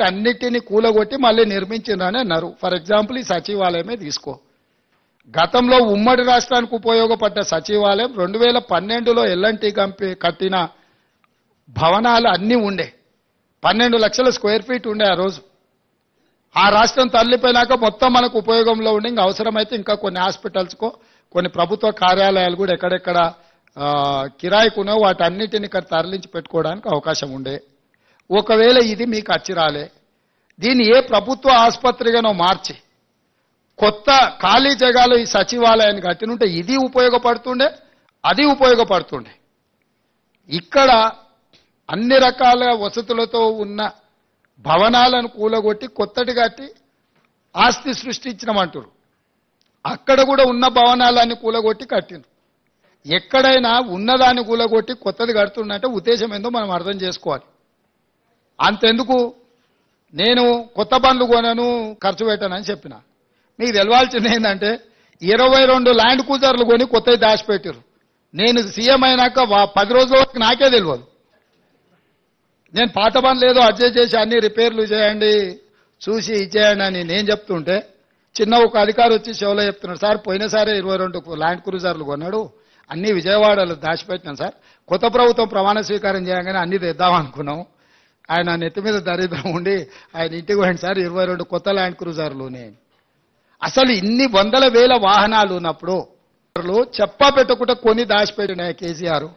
వీటన్నిటిని కూలగొట్టి మళ్ళీ నిర్మించిందని అన్నారు. ఫర్ ఎగ్జాంపుల్ ఈ సచివాలయమే తీసుకో. గతంలో ఉమ్మడి రాష్ట్రానికి ఉపయోగపడ్డ సచివాలయం 2012లో ఎల్ఎన్టీ కంపెనీ కట్టిన భవనాలు అన్నీ ఉండే. 12 లక్షల స్క్వేర్ ఫీట్ ఉండే ఆ రోజు. ఆ రాష్ట్రం తరలిపోయినాక మొత్తం మనకు ఉపయోగంలో ఉండి ఇంకా అవసరమైతే ఇంకా కొన్ని హాస్పిటల్స్కో కొన్ని ప్రభుత్వ కార్యాలయాలు కూడా ఎక్కడెక్కడ కిరాయికునో వాటన్నిటిని ఇక్కడ తరలించి పెట్టుకోవడానికి అవకాశం ఉండే. ఒకవేళ ఇది మీకు అచ్చిరాలే, దీన్ని ఏ ప్రభుత్వ ఆసుపత్రిగానో మార్చి కొత్త ఖాళీ జగాలో ఈ సచివాలయాన్ని కట్టినుంటే ఇది ఉపయోగపడుతుండే, అది ఉపయోగపడుతుండే. ఇక్కడ అన్ని రకాల వసతులతో ఉన్న భవనాలను కూలగొట్టి కొత్తటి కట్టి ఆస్తి సృష్టించినమంటారు. అక్కడ కూడా ఉన్న భవనాలన్నీ కూలగొట్టి కట్టిండ్రు. ఎక్కడైనా ఉన్నదాన్ని కూలగొట్టి కొత్తది కడుతున్నట్టే ఉద్దేశం ఏందో మనం అర్థం చేసుకోవాలి. అంతెందుకు నేను కొత్త బండ్లు కొనను ఖర్చు పెట్టానని చెప్పిన. మీకు తెలవాల్సింది ఏంటంటే 22 ల్యాండ్ క్రూజర్లు కొని కొత్తవి దాచిపెట్టారు. నేను సీఎం అయినాక 10 రోజుల వరకు నాకే తెలియదు. నేను పాత బండ్లు ఏదో అడ్జస్ట్ చేసి అన్ని రిపేర్లు చేయండి చూసి ఇచ్చేయండి అని నేను చెప్తుంటే చిన్న ఒక అధికారి వచ్చి షోలో చెప్తున్నాడు, సార్ పోయినసారి 22 ల్యాండ్ క్రూజర్లు కొన్నాడు, అన్ని విజయవాడలో దాచిపెట్టినాం సార్, కొత్త ప్రభుత్వం ప్రమాణ స్వీకారం చేయగానే అన్ని తెద్దాం అనుకున్నాం. ఆయన నెత్తి మీద దరిద్రం ఉండి ఆయన ఇంటికి పోయింది సార్ 22 కొత్త ల్యాండ్ క్రూజర్లునే. అసలు ఇన్ని వందల వేల వాహనాలు ఉన్నప్పుడు చెప్పా పెట్టకుండా కొని దాచిపెట్టినాయి కేసీఆర్.